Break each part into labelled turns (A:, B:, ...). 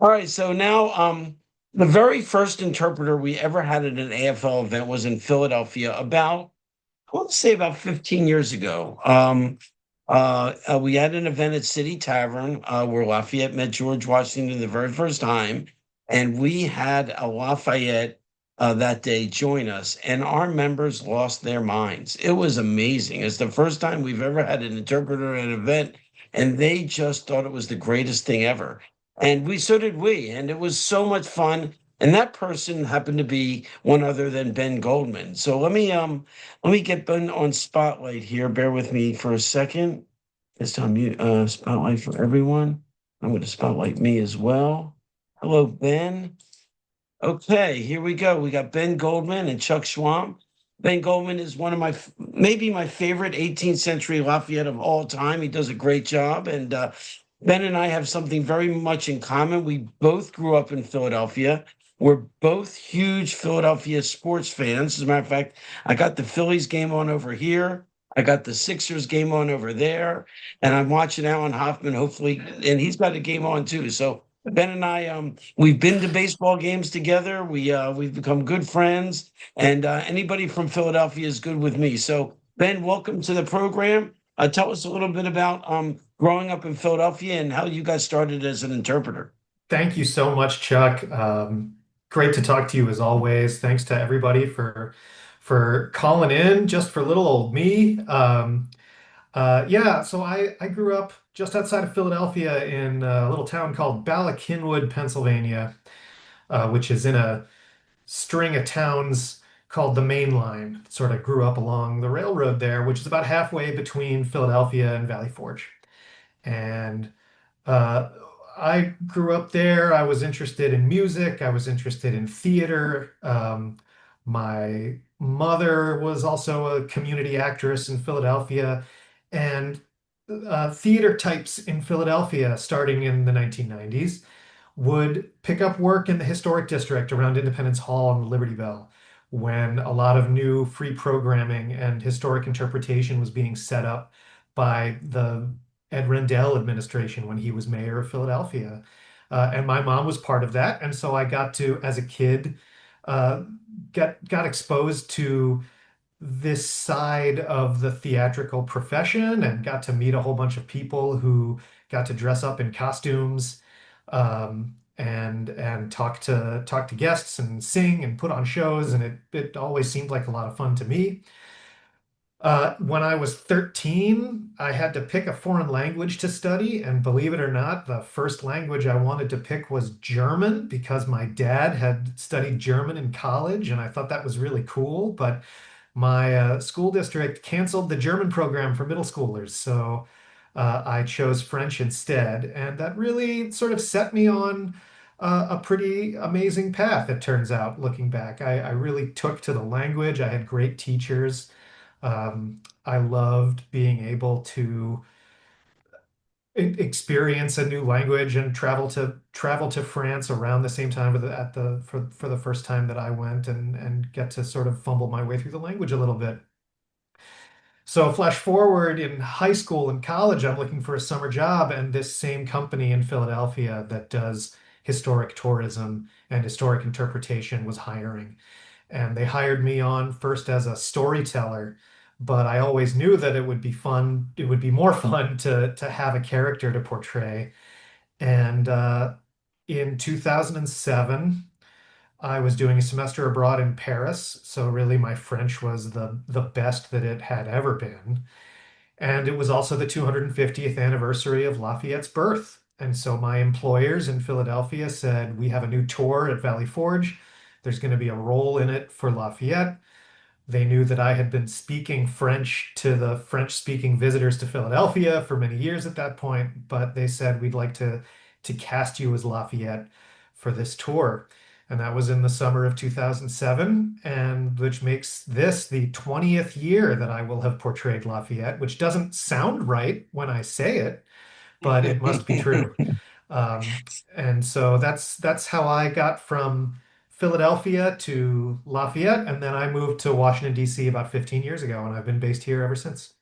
A: All right, so now the very first interpreter we ever had at an AFL event was in Philadelphia about, I want to say about 15 years ago. We had an event at City Tavern where Lafayette met George Washington the very first time, and we had a Lafayette that day join us, and our members lost their minds. It was amazing. It's the first time we've ever had an interpreter at an event, and they just thought it was the greatest thing ever. And so did we, and it was so much fun. And that person happened to be one other than Ben Goldman. So let me get Ben on spotlight here. Bear with me for a second. It's on mute, spotlight for everyone. I'm going to spotlight me as well. Hello, Ben. Okay, here we go. We got Ben Goldman and Chuck Schwamp. Ben Goldman is one of maybe my favorite 18th century Lafayette of all time. He does a great job. And Ben and I have something very much in common. We both grew up in Philadelphia. We're both huge Philadelphia sports fans. As a matter of fact, I got the Phillies game on over here. I got the Sixers game on over there. And I'm watching Alan Hoffman, hopefully, and he's got a game on too. So Ben and I, we've been to baseball games together. We've become good friends, and anybody from Philadelphia is good with me. So Ben, welcome to the program. Tell us a little bit about growing up in Philadelphia and how you got started as an interpreter.
B: Thank you so much, Chuck. Great to talk to you as always. Thanks to everybody for calling in just for little old me. So I grew up just outside of Philadelphia in a little town called Ballackinwood, Pennsylvania, which is in a string of towns called the Main Line. Sort of grew up along the railroad there, which is about halfway between Philadelphia and Valley Forge. And uh, I grew up there. I was interested in music. I was interested in theater. My mother was also a community actress in Philadelphia, and theater types in Philadelphia, starting in the 1990s, would pick up work in the historic district around Independence Hall and Liberty Bell when a lot of new free programming and historic interpretation was being set up by the Ed Rendell administration when he was mayor of Philadelphia. And my mom was part of that. And so I got to, as a kid, uh, got exposed to this side of the theatrical profession and got to meet a whole bunch of people who got to dress up in costumes and talk to guests and sing and put on shows, and it always seemed like a lot of fun to me. When I was 13, I had to pick a foreign language to study, and believe it or not, the first language I wanted to pick was German because my dad had studied German in college, and I thought that was really cool. But my school district canceled the German program for middle schoolers, so I chose French instead, and that really sort of set me on a pretty amazing path, it turns out, looking back. I really took to the language. I had great teachers. I loved being able to experience a new language and travel to France around the same time for the first time that I went and get to sort of fumble my way through the language a little bit. So flash forward in high school and college, I'm looking for a summer job, and this same company in Philadelphia that does historic tourism and historic interpretation was hiring. And they hired me on first as a storyteller, but I always knew that it would be fun. It would be more fun to have a character to portray. And in 2007, I was doing a semester abroad in Paris, so really my French was the best that it had ever been. And it was also the 250th anniversary of Lafayette's birth. And so my employers in Philadelphia said, "We have a new tour at Valley Forge. There's going to be a role in it for Lafayette." They knew that I had been speaking French to the French-speaking visitors to Philadelphia for many years at that point, but they said, "We'd like to cast you as Lafayette for this tour." And that was in the summer of 2007, and which makes this the 20th year that I will have portrayed Lafayette, which doesn't sound right when I say it, but it must be true. Um, and so that's how I got from Philadelphia to Lafayette, and then I moved to Washington, D.C. about 15 years ago, and I've been based here ever since.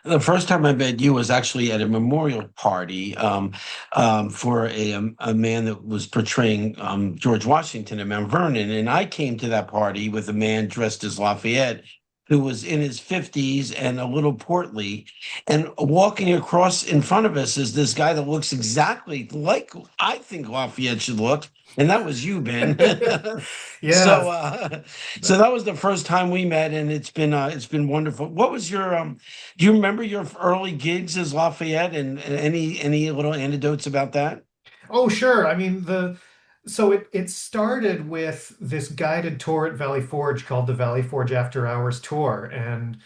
A: The first time I met you was actually at a memorial party for a man that was portraying George Washington at Mount Vernon. And I came to that party with a man dressed as Lafayette who was in his 50s and a little portly. And walking across in front of us is this guy that looks exactly like I think Lafayette should look. And that was you, Ben. So,
B: Yeah.
A: so that was the first time we met, and it's been wonderful. What was your do you remember your early gigs as Lafayette and any little anecdotes about that?
B: Oh, sure. I mean, it started with this guided tour at Valley Forge called the Valley Forge After Hours Tour. And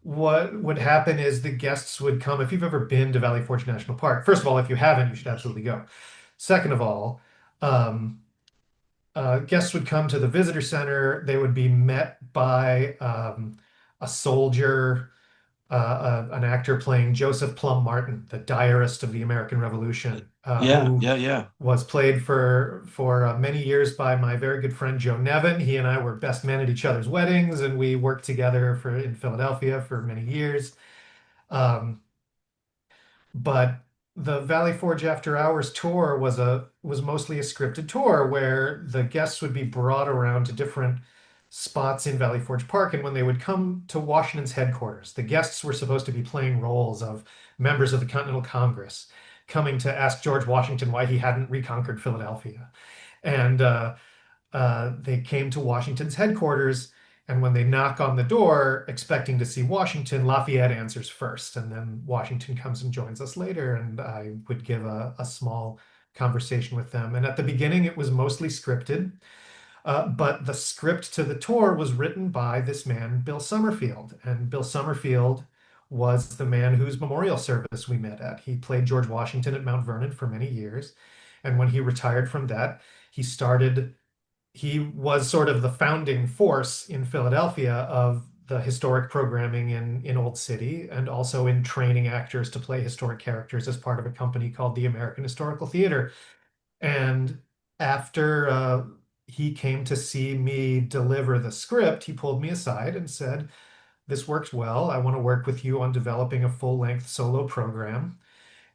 B: what would happen is the guests would come. If you've ever been to Valley Forge National Park, first of all, if you haven't, you should absolutely go. Second of all, um, guests would come to the visitor center. They would be met by a soldier, an actor playing Joseph Plum Martin, the diarist of the American Revolution,
A: Yeah,
B: who
A: yeah, yeah.
B: was played for many years by my very good friend Joe Nevin. He and I were best men at each other's weddings, and we worked together for in Philadelphia for many years. Um, but the Valley Forge After Hours tour was mostly a scripted tour where the guests would be brought around to different spots in Valley Forge Park. And when they would come to Washington's headquarters, the guests were supposed to be playing roles of members of the Continental Congress, coming to ask George Washington why he hadn't reconquered Philadelphia. And they came to Washington's headquarters, and when they knock on the door expecting to see Washington, Lafayette answers first, and then Washington comes and joins us later, and I would give a small conversation with them. And at the beginning, it was mostly scripted, but the script to the tour was written by this man, Bill Summerfield, and Bill Summerfield was the man whose memorial service we met at. He played George Washington at Mount Vernon for many years, and when he retired from that, he started he was sort of the founding force in Philadelphia of the historic programming in Old City and also in training actors to play historic characters as part of a company called the American Historical Theater. And after he came to see me deliver the script, he pulled me aside and said, "This works well. I want to work with you on developing a full-length solo program."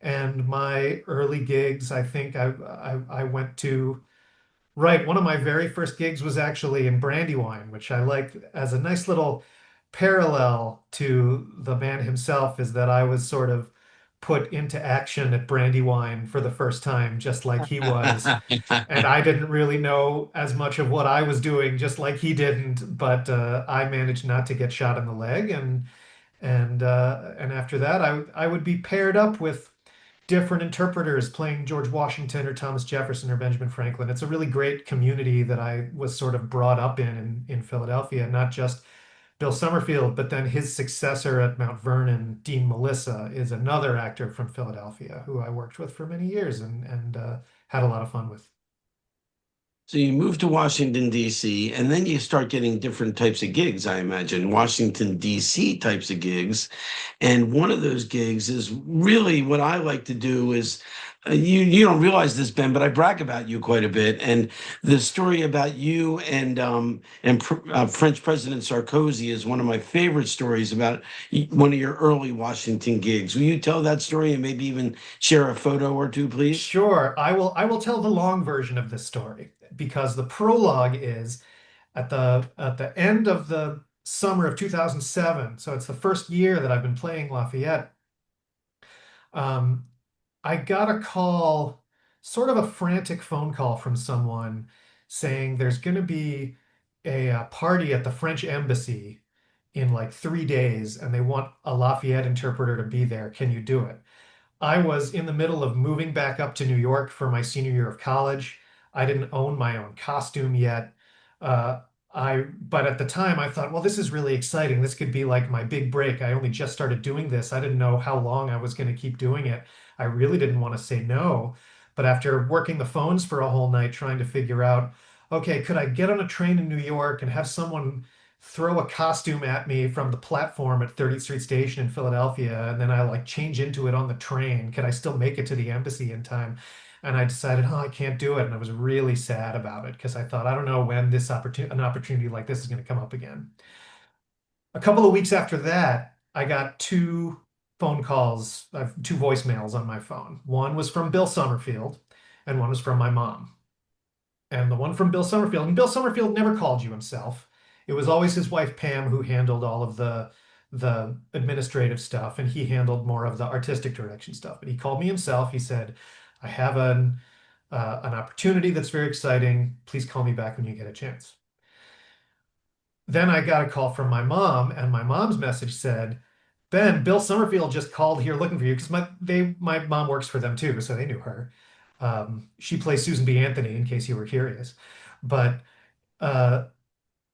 B: And my early gigs, I think I went to. Right. One of my very first gigs was actually in Brandywine, which I liked as a nice little parallel to the man himself, is that I was sort of put into action at Brandywine for the first time, just like he was. And I didn't really know as much of what I was doing, just like he didn't, but I managed not to get shot in the leg. And after that, I would be paired up with different interpreters playing George Washington or Thomas Jefferson or Benjamin Franklin. It's a really great community that I was sort of brought up in Philadelphia, not just Bill Summerfield, but then his successor at Mount Vernon, Dean Melissa, is another actor from Philadelphia who I worked with for many years and had a lot of fun with.
A: So you move to Washington, D.C., and then you start getting different types of gigs, I imagine, Washington, D.C. types of gigs. And one of those gigs is really what I like to do is you don't realize this, Ben, but I brag about you quite a bit. And the story about you and French President Sarkozy is one of my favorite stories about one of your early Washington gigs. Will you tell that story and maybe even share a photo or two, please?
B: Sure, I will tell the long version of this story because the prologue is at the end of the summer of 2007. So it's the first year that I've been playing Lafayette. Um, I got a call, sort of a frantic phone call from someone saying there's going to be a party at the French embassy in like 3 days, and they want a Lafayette interpreter to be there. Can you do it? I was in the middle of moving back up to New York for my senior year of college. I didn't own my own costume yet. Uh, but at the time I thought, well, this is really exciting. This could be like my big break. I only just started doing this. I didn't know how long I was going to keep doing it. I really didn't want to say no. But after working the phones for a whole night trying to figure out, okay, could I get on a train in New York and have someone throw a costume at me from the platform at 30th Street Station in Philadelphia, and then I like change into it on the train. Can I still make it to the embassy in time? And I decided, oh, I can't do it. And I was really sad about it because I thought, I don't know when an opportunity like this is going to come up again. A couple of weeks after that, I got two. phone calls. I have two voicemails on my phone. One was from Bill Summerfield, and one was from my mom. And the one from Bill Summerfield, and Bill Summerfield never called you himself. It was always his wife Pam who handled all of the administrative stuff, and he handled more of the artistic direction stuff. But he called me himself. He said, "I have an opportunity that's very exciting. Please call me back when you get a chance." Then I got a call from my mom, and my mom's message said, "Ben, Bill Summerfield just called here looking for you," because my mom works for them too, so they knew her. She plays Susan B. Anthony, in case you were curious. But uh,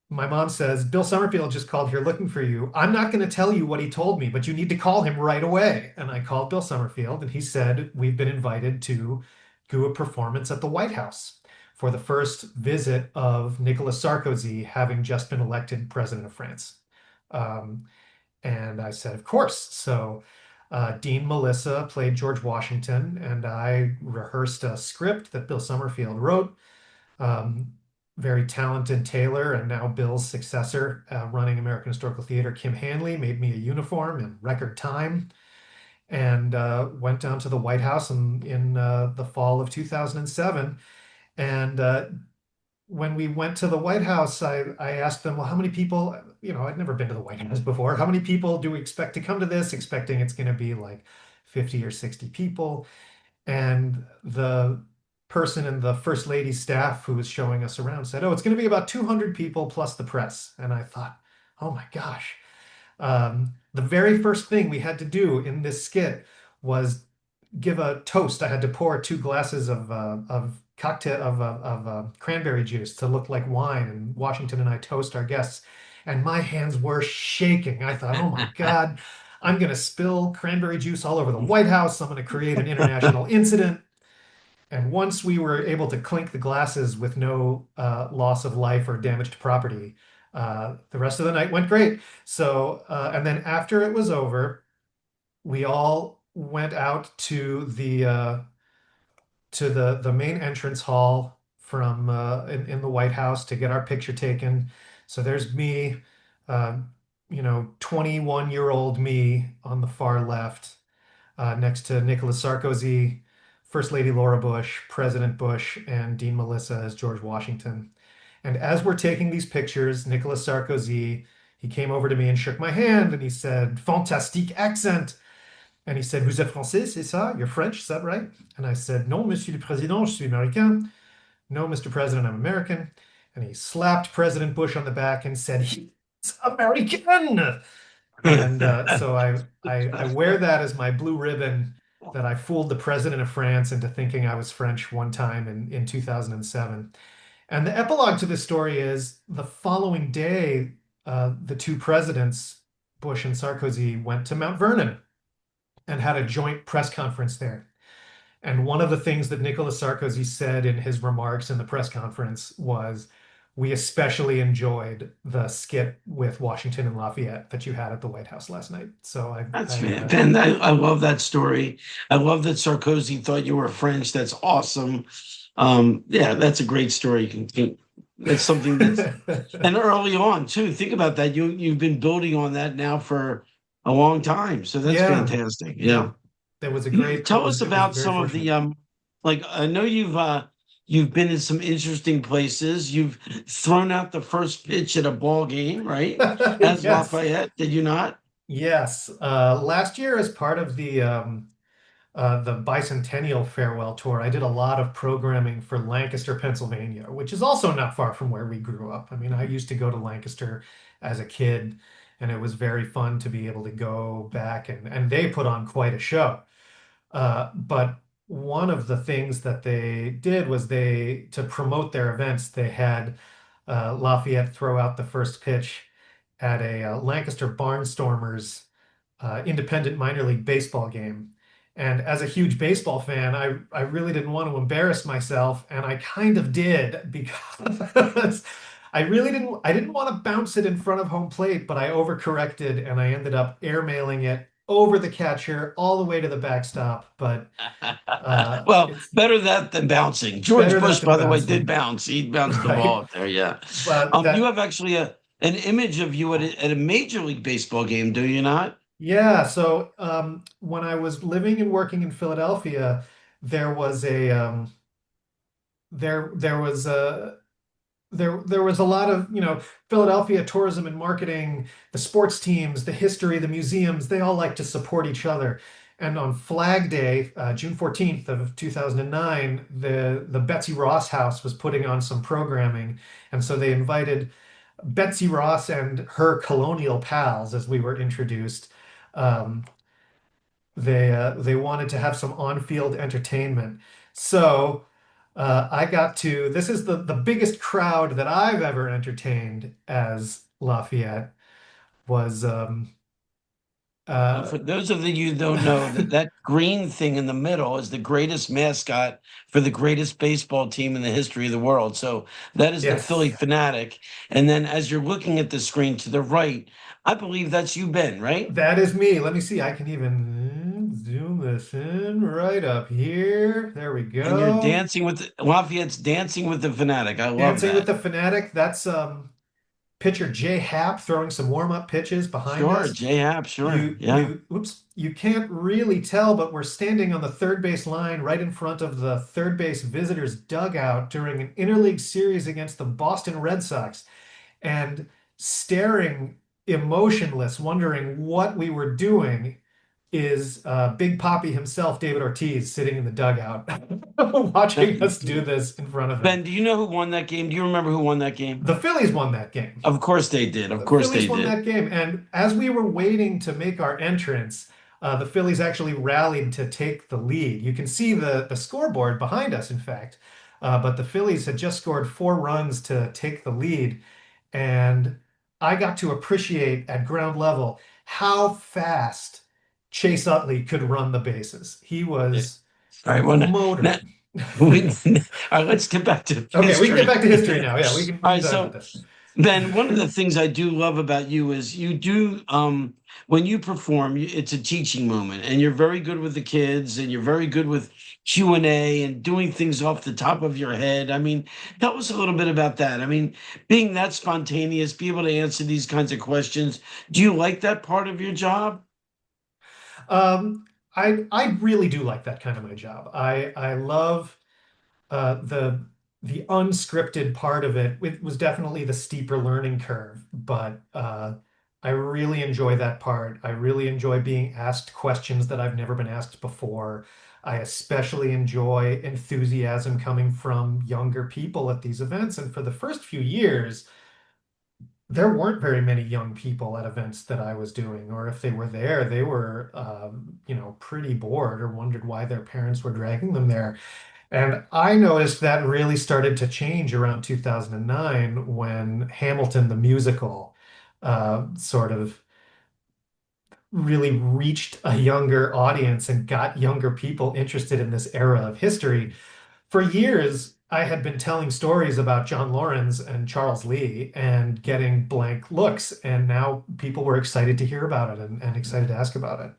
B: my mom says, "Bill Summerfield just called here looking for you. I'm not going to tell you what he told me, but you need to call him right away." And I called Bill Summerfield, and he said, "We've been invited to do a performance at the White House for the first visit of Nicolas Sarkozy, having just been elected president of France." Um, and I said, "Of course." So Dean Melissa played George Washington, and I rehearsed a script that Bill Summerfield wrote. Um, Very talented tailor, and now Bill's successor, running American Historical Theater, Kim Hanley, made me a uniform in record time, and went down to the White House in the fall of 2007. And when we went to the White House, I asked them, "Well, how many people, I'd never been to the White House before. How many people do we expect to come to this?" Expecting it's going to be like 50 or 60 people. And the person in the First Lady's staff who was showing us around said, "Oh, it's going to be about 200 people plus the press." And I thought, oh my gosh. The very first thing we had to do in this skit was give a toast. I had to pour 2 glasses of cocktail of cranberry juice to look like wine, and Washington and I toast our guests. And my hands were shaking. I thought, oh my God, I'm going to spill cranberry juice all over the White House. I'm going to create an international incident. And once we were able to clink the glasses with no loss of life or damage to property, the rest of the night went great. So, and then after it was over, we all went out to the main entrance hall from in the White House to get our picture taken. So there's me, uh, 21-year-old me on the far left, next to Nicolas Sarkozy, First Lady Laura Bush, and Dean Melissa as George Washington. And as we're taking these pictures, Nicolas Sarkozy, he came over to me and shook my hand, and he said, "Fantastique accent." And he said, "Vous êtes français, c'est ça? You're French, is that right?" And I said, "Non, Monsieur le Président, je suis américain." "No, Mr. President, I'm American." And he slapped President Bush on the back and said, "He's American." And so I wear that as my blue ribbon, that I fooled the president of France into thinking I was French one time in 2007. And the epilogue to this story is the following day, the two presidents, Bush and Sarkozy, went to Mount Vernon and had a joint press conference there. And one of the things that Nicolas Sarkozy said in his remarks in the press conference was, "We especially enjoyed the skit with Washington and Lafayette that you had at the White House last night." So
A: That's fan. I love that story. I love that Sarkozy thought you were French. That's awesome. Yeah, that's a great story. That's something that's and early on too. Think about that. You've been building on that now for a long time. So that's
B: yeah,
A: fantastic.
B: yeah,
A: Yeah.
B: that was a great.
A: Tell us
B: It was
A: about
B: very
A: some of
B: fortunate.
A: the like I know you've been in some interesting places. You've thrown out the first pitch at a ball game, right? As
B: Yes,
A: Lafayette, did you not?
B: yes. Last year, as part of the bicentennial farewell tour, I did a lot of programming for Lancaster, Pennsylvania, which is also not far from where we grew up. I mean, I used to go to Lancaster as a kid, and it was very fun to be able to go back, and they put on quite a show. But one of the things that they did was to promote their events, they had Lafayette throw out the first pitch at a Lancaster Barnstormers independent minor league baseball game. And as a huge baseball fan, I really didn't want to embarrass myself, and I kind of did, because I didn't want to bounce it in front of home plate, but I overcorrected and I ended up airmailing it over the catcher all the way to the backstop. But
A: Well,
B: it's
A: better that than bouncing. George
B: better that
A: Bush,
B: than
A: by the way, did
B: bouncing,
A: bounce. He bounced the ball
B: right?
A: up there. Yeah.
B: But
A: You
B: that
A: have actually an image of you at a Major League Baseball game, do you not?
B: Yeah, so when I was living and working in Philadelphia, there was a there was a there was a lot of, Philadelphia tourism and marketing, the sports teams, the history, the museums, they all like to support each other. And on Flag Day, June 14th of 2009, the Betsy Ross House was putting on some programming. And so they invited Betsy Ross and her colonial pals, as we were introduced. Um, they wanted to have some on-field entertainment. So I got to, this is the biggest crowd that I've ever entertained as Lafayette was
A: For
B: uh,
A: those of you who don't know, that green thing in the middle is the greatest mascot for the greatest baseball team in the history of the world. So that is the Philly
B: yes,
A: Fanatic. And then as you're looking at the screen to the right, I believe that's you, Ben, right?
B: that is me. Let me see. I can even zoom this in right up here. There we
A: And you're
B: go.
A: dancing with Lafayette's dancing with the Fanatic. I love
B: Dancing with
A: that.
B: the Fanatic. That's pitcher Jay Happ throwing some warm-up pitches behind
A: Sure,
B: us.
A: J Hap, sure. Yeah.
B: Oops, you can't really tell, but we're standing on the third base line right in front of the third base visitors dugout during an interleague series against the Boston Red Sox and staring emotionless, wondering what we were doing is Big Papi himself, David Ortiz, sitting in the dugout,
A: Uh,
B: watching us do this in front of him.
A: Ben, do you know who won that game? Do you remember who won that game?
B: The Phillies won that game.
A: Of course they did. Of
B: The
A: course
B: Phillies
A: they
B: won
A: did.
B: that game. And as we were waiting to make our entrance, the Phillies actually rallied to take the lead. You can see the scoreboard behind us, in fact. But the Phillies had just scored 4 runs to take the lead. And I got to appreciate at ground level how fast Chase Utley could run the bases. He
A: Yeah.
B: was
A: All right. Well, now,
B: motoring.
A: we, all right, let's get back to
B: Okay, we can get
A: history.
B: back to history now. Yeah, we
A: All
B: can
A: right.
B: talk about
A: So
B: this.
A: then one of the things I do love about you is you do when you perform, it's a teaching moment, and you're very good with the kids, and you're very good with Q&A and doing things off the top of your head. I mean, tell us a little bit about that. I mean, being that spontaneous, be able to answer these kinds of questions. Do you like that part of your job?
B: Um, I really do like that kind of my job. I love the unscripted part of it. It was definitely the steeper learning curve, but I really enjoy that part. I really enjoy being asked questions that I've never been asked before. I especially enjoy enthusiasm coming from younger people at these events. And for the first few years, there weren't very many young people at events that I was doing, or if they were there, they were, pretty bored or wondered why their parents were dragging them there. And I noticed that really started to change around 2009 when Hamilton the musical sort of really reached a younger audience and got younger people interested in this era of history. For years, I had been telling stories about John Lawrence and Charles Lee and getting blank looks, and now people were excited to hear about it and excited to ask about it.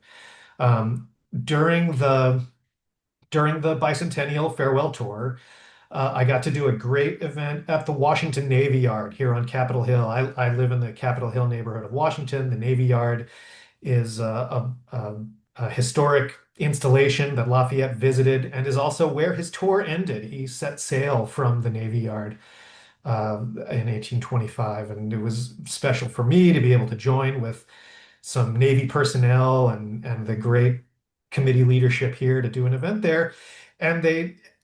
B: Um, during the bicentennial farewell tour, I got to do a great event at the Washington Navy Yard here on Capitol Hill. I live in the Capitol Hill neighborhood of Washington. The Navy Yard is a historic installation that Lafayette visited and is also where his tour ended. He set sail from the Navy Yard in 1825, and it was special for me to be able to join with some Navy personnel and the great committee leadership here to do an event there. And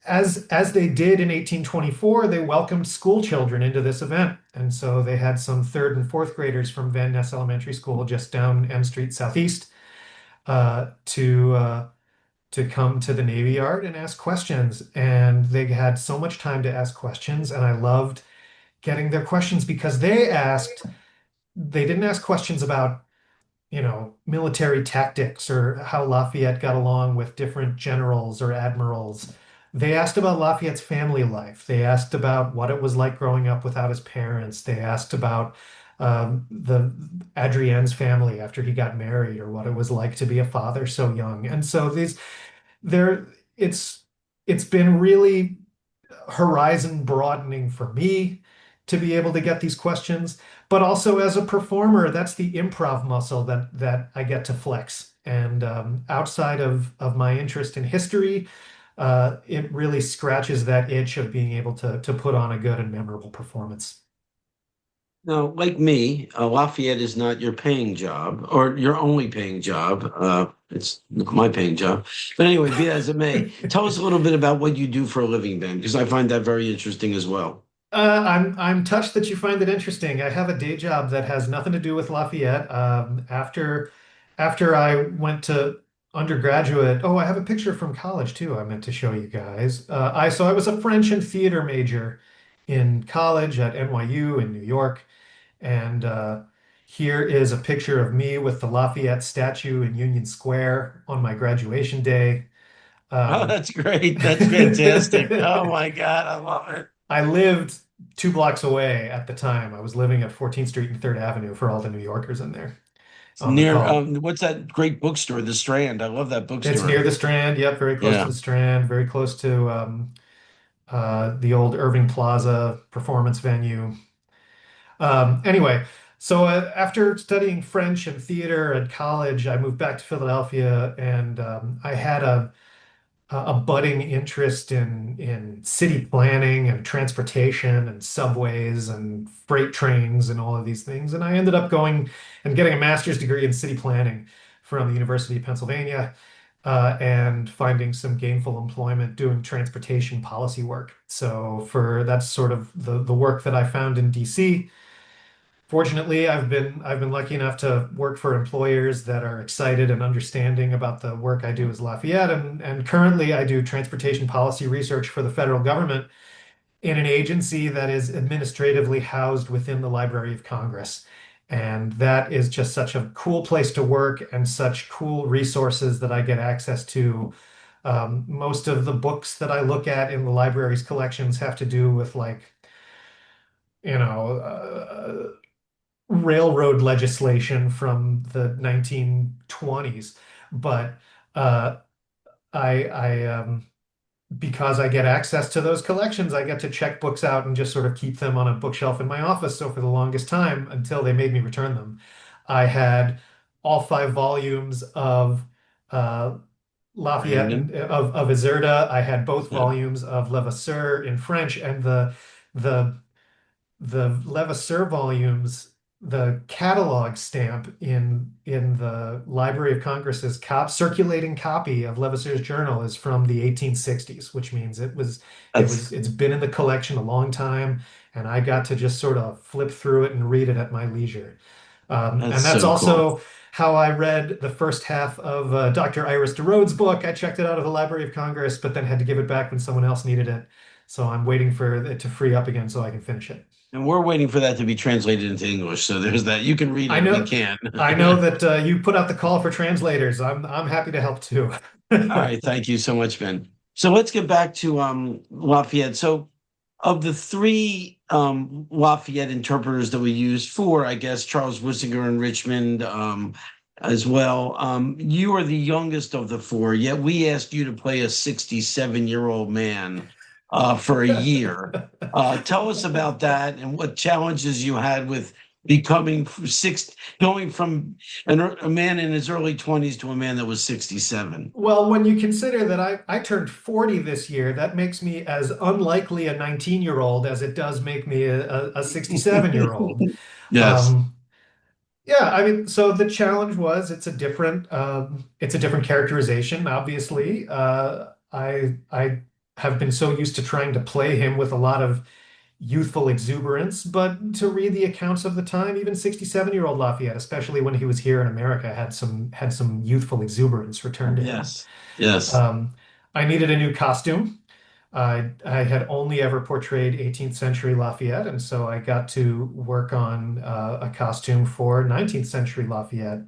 B: as they did in 1824, they welcomed school children into this event. And so they had some third and fourth graders from Van Ness Elementary School just down M Street Southeast uh, to uh, to come to the Navy Yard and ask questions. And they had so much time to ask questions, and I loved getting their questions because they didn't ask questions about military tactics or how Lafayette got along with different generals or admirals. They asked about Lafayette's family life. They asked about what it was like growing up without his parents. They asked about the Adrienne's family after he got married, or what it was like to be a father so young. And so there, it's been really horizon broadening for me. to be able to get these questions, but also as a performer, that's the improv muscle that I get to flex. And outside of my interest in history, it really scratches that itch of being able to put on a good and memorable performance.
A: Now, like me, Lafayette is not your paying job or your only paying job. It's not my paying job. But anyway, be that as it may, tell us a little bit about what you do for a living, Ben, because I find that very interesting as well.
B: I'm touched that you find it interesting. I have a day job that has nothing to do with Lafayette. After I went to undergraduate, oh, I have a picture from college too. I meant to show you guys. I was a French and theater major in college at NYU in New York, and here is a picture of me with the Lafayette statue in Union Square on my graduation day.
A: Oh,
B: Um,
A: that's great. That's fantastic. Oh my God, I love it.
B: I lived 2 blocks away at the time. I was living at 14th Street and 3rd Avenue for all the New Yorkers in there
A: It's
B: on the
A: near
B: call.
A: what's that great bookstore, The Strand? I love that
B: It's near
A: bookstore.
B: the Strand. Yep, very close to
A: Yeah.
B: the Strand, very close to the old Irving Plaza performance venue. Anyway, so after studying French and theater at college, I moved back to Philadelphia, and I had a budding interest in city planning and transportation and subways and freight trains and all of these things. And I ended up going and getting a master's degree in city planning from the University of Pennsylvania, and finding some gainful employment doing transportation policy work. So for that's sort of the work that I found in DC. Fortunately, I've been lucky enough to work for employers that are excited and understanding about the work I do as Lafayette, and currently I do transportation policy research for the federal government in an agency that is administratively housed within the Library of Congress. And that is just such a cool place to work and such cool resources that I get access to. Most of the books that I look at in the library's collections have to do with like, you know, railroad legislation from the 1920s. But uh, I because I get access to those collections, I get to check books out and just sort of keep them on a bookshelf in my office. So for the longest time, until they made me return them, I had all 5 volumes of uh, Lafayette and
A: Brandon.
B: of Iserda. I had both
A: Yeah.
B: volumes of Levasseur in French, and the the Levasseur volumes, the catalog stamp in the Library of Congress's circulating copy of Levasseur's journal is from the 1860s, which means
A: That's
B: it's been in the collection a long time, and I got to just sort of flip through it and read it at my leisure. And
A: that's
B: that's
A: so cool.
B: also how I read the first half of Dr. Iris DeRode's book. I checked it out of the Library of Congress, but then had to give it back when someone else needed it. So I'm waiting for it to free up again so I can finish it.
A: And we're waiting for that to be translated into English. So there's that. You can read
B: I
A: it. We
B: know,
A: can.
B: I know that you put out the call for translators. I'm happy to help too.
A: All right. Thank you so much, Ben. So let's get back to Lafayette. So of the three Lafayette interpreters that we used, four, I guess, Charles Wissinger in Richmond as well. You are the youngest of the four, yet we asked you to play a 67-year-old man for a year. Tell us about that and what challenges you had with becoming going from a man in his early 20s to a man that was 67.
B: Well, when you consider that I turned 40 this year, that makes me as unlikely a 19-year-old as it does make me a 67-year-old.
A: Yes,
B: Um, Yeah, I mean, so the challenge was it's a different characterization, obviously. I have been so used to trying to play him with a lot of youthful exuberance, but to read the accounts of the time, even 67-year-old Lafayette, especially when he was here in America, had some youthful exuberance returned to him.
A: yes, yes.
B: Um, I needed a new costume. I had only ever portrayed 18th century Lafayette, and so I got to work on a costume for 19th century Lafayette,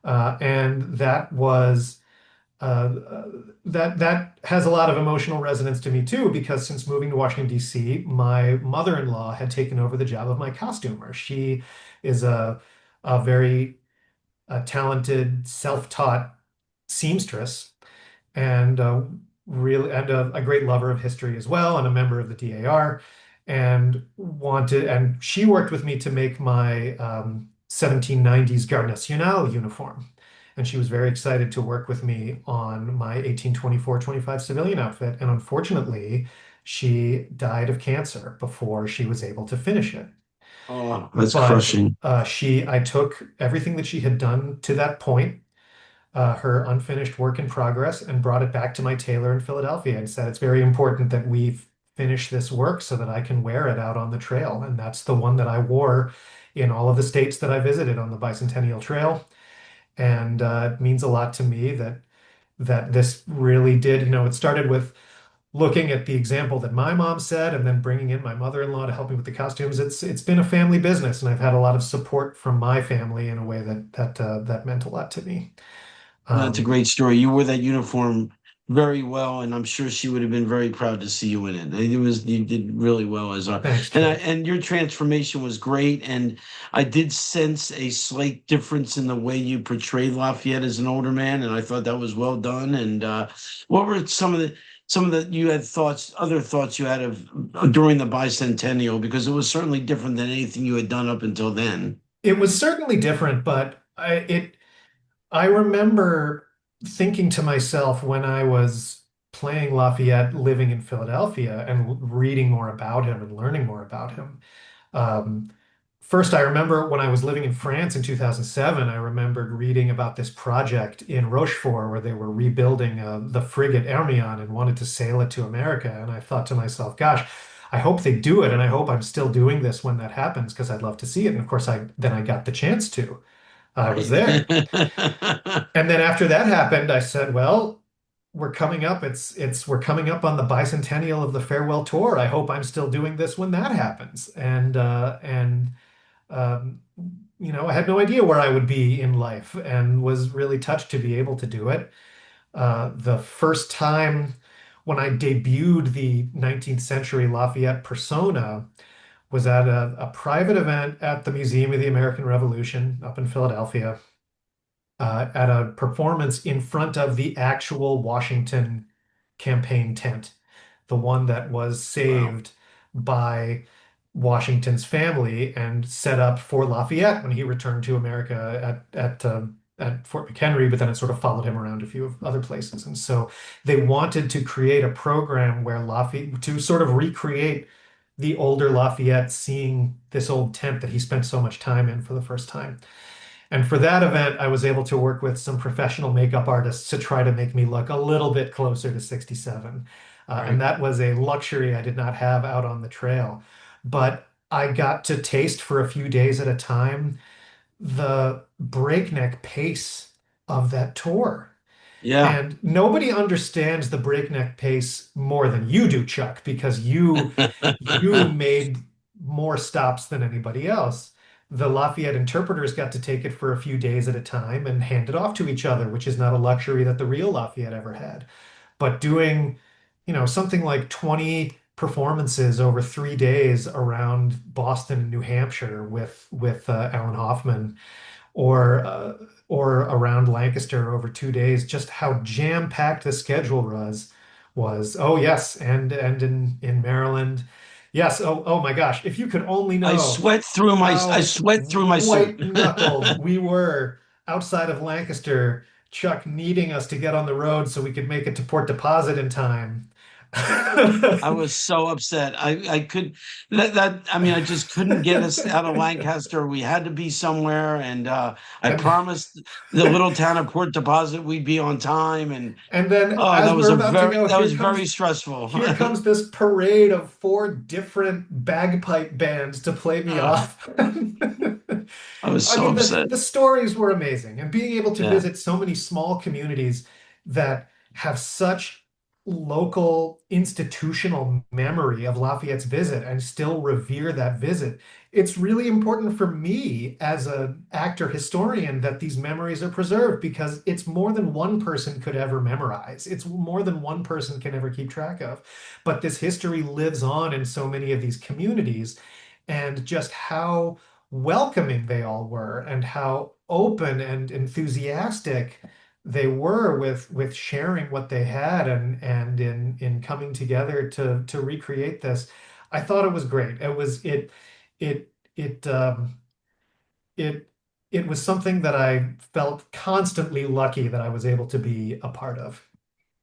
B: and that has a lot of emotional resonance to me too, because since moving to Washington, D.C., my mother-in-law had taken over the job of my costumer. She is a very talented, self-taught seamstress and really and a great lover of history as well, and a member of the DAR. and she worked with me to make my 1790s Garde Nationale uniform. And she was very excited to work with me on my 1824-25 civilian outfit. And unfortunately, she died of cancer before she was able to finish it.
A: Oh, that's
B: But
A: crushing.
B: I took everything that she had done to that point, her unfinished work in progress, and brought it back to my tailor in Philadelphia and said, it's very important that we finish this work so that I can wear it out on the trail. And that's the one that I wore in all of the states that I visited on the Bicentennial Trail. And it means a lot to me that this really did, it started with looking at the example that my mom said and then bringing in my mother-in-law to help me with the costumes. It's been a family business, and I've had a lot of support from my family in a way that meant a lot to me.
A: That's a
B: Um,
A: great story. You wore that uniform very well, and I'm sure she would have been very proud to see you in it. It was you did really well as our
B: Thanks,
A: and
B: Trey.
A: and your transformation was great. And I did sense a slight difference in the way you portrayed Lafayette as an older man, and I thought that was well done. And what were some of the you had thoughts, other thoughts you had of during the bicentennial, because it was certainly different than anything you had done up until then.
B: It was certainly different, but I remember thinking to myself when I was playing Lafayette, living in Philadelphia, and reading more about him and learning more about him. Um, First, I remember when I was living in France in 2007, I remembered reading about this project in Rochefort where they were rebuilding the frigate Hermione and wanted to sail it to America. And I thought to myself, gosh, I hope they do it, and I hope I'm still doing this when that happens because I'd love to see it. And of course, I got the chance to. I was
A: Right.
B: there. And then after that happened, I said, well, we're coming up. We're coming up on the bicentennial of the farewell tour. I hope I'm still doing this when that happens. And um, I had no idea where I would be in life and was really touched to be able to do it. The first time when I debuted the 19th century Lafayette persona was at a private event at the Museum of the American Revolution up in Philadelphia, at a performance in front of the actual Washington campaign tent, the one that was
A: Wow.
B: saved by Washington's family and set up for Lafayette when he returned to America at Fort McHenry, but then it sort of followed him around a few other places. And so they wanted to create a program where Lafayette to sort of recreate the older Lafayette seeing this old tent that he spent so much time in for the first time. And for that event, I was able to work with some professional makeup artists to try to make me look a little bit closer to 67. And
A: Right.
B: that was a luxury I did not have out on the trail. But I got to taste for a few days at a time the breakneck pace of that tour.
A: Yeah.
B: And nobody understands the breakneck pace more than you do, Chuck, because you made more stops than anybody else. The Lafayette interpreters got to take it for a few days at a time and hand it off to each other, which is not a luxury that the real Lafayette ever had. But doing, something like 20 performances over 3 days around Boston and New Hampshire with Alan Hoffman, or uh, or around Lancaster over 2 days, just how jam-packed the schedule was. Oh yes, and in Maryland. Yes, oh my gosh, if you could only know
A: I
B: how
A: sweat through my suit.
B: white-knuckled we were outside of Lancaster, Chuck needing us to get on the road so we could make it to Port Deposit in time.
A: I was so upset. I could that I mean I just couldn't get us out of Lancaster. We had to be somewhere, and I
B: And
A: promised the little town of Port Deposit we'd be on time. And
B: and then
A: oh,
B: as we're about to go,
A: that was very stressful.
B: here comes this parade of four different bagpipe bands to play me
A: Ah,
B: off.
A: I was
B: I
A: so
B: mean,
A: upset.
B: the stories were amazing, and being able to
A: Yeah.
B: visit so many small communities that have such local institutional memory of Lafayette's visit and still revere that visit. It's really important for me as an actor historian that these memories are preserved because it's more than one person could ever memorize. It's more than one person can ever keep track of. But this history lives on in so many of these communities, and just how welcoming they all were and how open and enthusiastic they were with sharing what they had and in coming together to recreate this. I thought it was great. It it it was something that I felt constantly lucky that I was able to be a part of.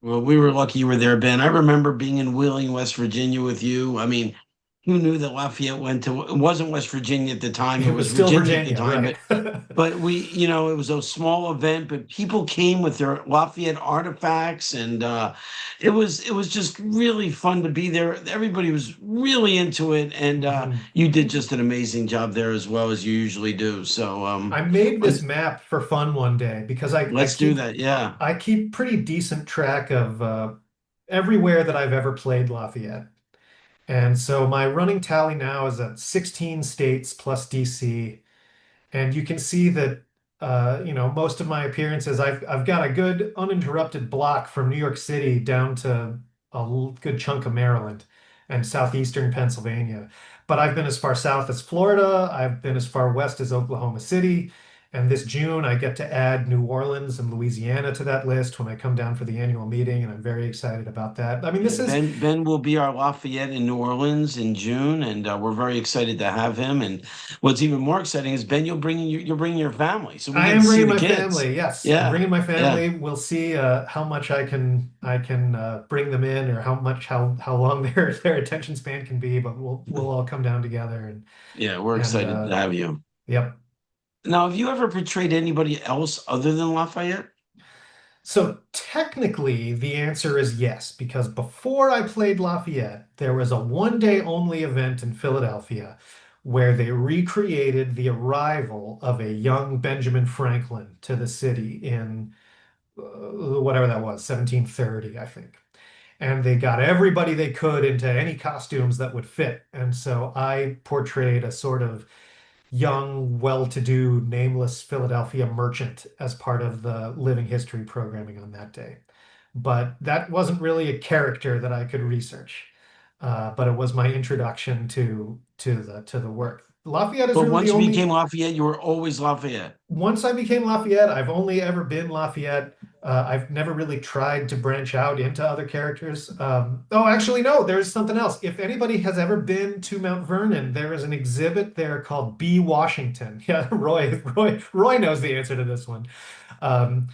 A: Well, we were lucky you were there, Ben. I remember being in Wheeling, West Virginia with you. I mean, who knew that Lafayette went to, it wasn't West Virginia at the time, it
B: It
A: was
B: was still
A: Virginia at the
B: Virginia,
A: time,
B: right?
A: but we, it was a small event, but people came with their Lafayette artifacts, and it was just really fun to be there. Everybody was really into it, and
B: Mhm.
A: you did just an amazing job there as well as you usually do. So
B: I made this map for fun one day because
A: let's do that. Yeah.
B: I keep pretty decent track of everywhere that I've ever played Lafayette. And so my running tally now is at 16 states plus DC. And you can see that most of my appearances, I've got a good uninterrupted block from New York City down to good chunk of Maryland and southeastern Pennsylvania. But I've been as far south as Florida. I've been as far west as Oklahoma City. And this June, I get to add New Orleans and Louisiana to that list when I come down for the annual meeting, and I'm very excited about that. I mean,
A: Yeah,
B: this is
A: Ben will be our Lafayette in New Orleans in June, and we're very excited to have him. And what's even more exciting is Ben, you're bringing your family, so we
B: I
A: get to
B: am
A: see
B: bringing
A: the
B: my
A: kids.
B: family. Yes, I'm
A: Yeah,
B: bringing my
A: yeah,
B: family. We'll see how much I can bring them in, or how long their attention span can be. But we'll all come down together
A: yeah. We're
B: and
A: excited to have you.
B: yep.
A: Now, have you ever portrayed anybody else other than Lafayette?
B: So technically, the answer is yes, because before I played Lafayette, there was a one day only event in Philadelphia where they recreated the arrival of a young Benjamin Franklin to the city in whatever that was, 1730, I think. And they got everybody they could into any costumes that would fit. And so I portrayed a sort of young, well-to-do, nameless Philadelphia merchant as part of the living history programming on that day. But that wasn't really a character that I could research. But it was my introduction to the work. Lafayette is
A: But
B: really the
A: once you became
B: only
A: Lafayette, you were always Lafayette.
B: once I became Lafayette, I've only ever been Lafayette. I've never really tried to branch out into other characters. Oh, actually, no, there's something else. If anybody has ever been to Mount Vernon, there is an exhibit there called B. Washington. Yeah, Roy knows the answer to this one. Um,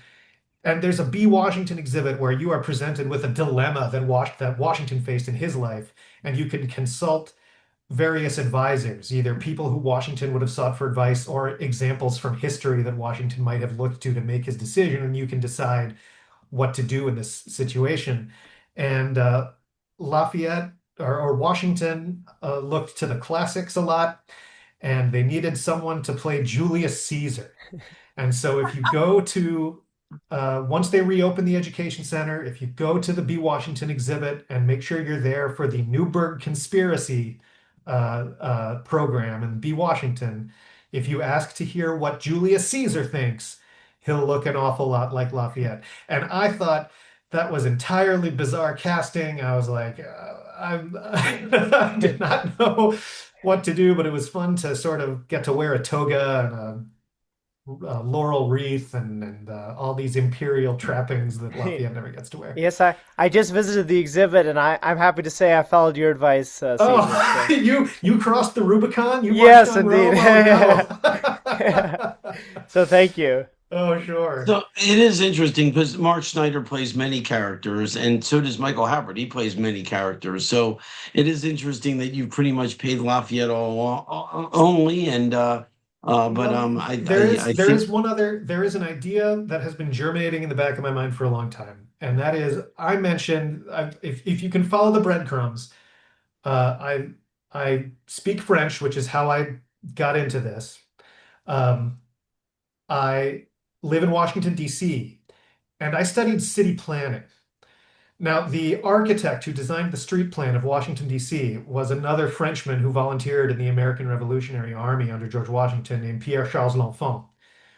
B: and there's a B. Washington exhibit where you are presented with a dilemma that Washington faced in his life, and you can consult various advisors, either people who Washington would have sought for advice or examples from history that Washington might have looked to make his decision, and you can decide what to do in this situation. And Lafayette or Washington looked to the classics a lot, and they needed someone to play Julius Caesar. And so if you go to once they reopen the education center, if you go to the B. Washington exhibit and make sure you're there for the Newburgh Conspiracy program in B. Washington, if you ask to hear what Julius Caesar thinks, he'll look an awful lot like Lafayette. And I thought that was entirely bizarre casting. I was like, I did not know what to do, but it was fun to sort of get to wear a toga and a laurel wreath and all these imperial trappings that Lafayette never gets to wear.
C: Yes, I just visited the exhibit, and I'm happy to say I followed your advice, Stephen.
B: Oh,
C: So
B: you crossed the Rubicon? You marched
C: yes,
B: on
C: indeed.
B: Rome? Oh no.
C: So thank you.
B: Oh, sure.
A: So it is interesting because Mark Snyder plays many characters, and so does Michael Howard. He plays many characters. So it is interesting that you pretty much paid Lafayette only, and but
B: Well,
A: I
B: there
A: think
B: is there is an idea that has been germinating in the back of my mind for a long time, and that is I mentioned if you can follow the breadcrumbs, I speak French, which is how I got into this. Um, I live in Washington, D.C., and I studied city planning. Now, the architect who designed the street plan of Washington, D.C., was another Frenchman who volunteered in the American Revolutionary Army under George Washington named Pierre Charles L'Enfant,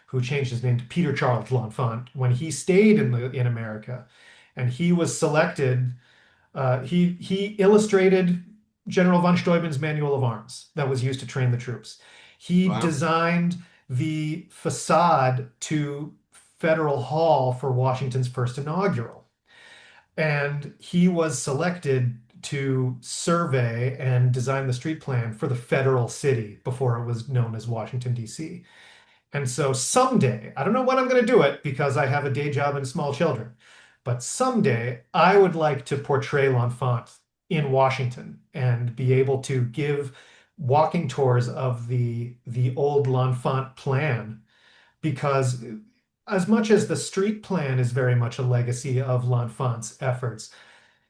B: who changed his name to Peter Charles L'Enfant when he stayed in America. And he was selected he illustrated General von Steuben's Manual of Arms that was used to train the troops. He
A: wow.
B: designed the facade to Federal Hall for Washington's first inaugural. And he was selected to survey and design the street plan for the federal city before it was known as Washington, D.C. And so someday, I don't know when I'm going to do it because I have a day job and small children, but someday I would like to portray L'Enfant in Washington and be able to give walking tours of the old L'Enfant plan because as much as the street plan is very much a legacy of L'Enfant's efforts,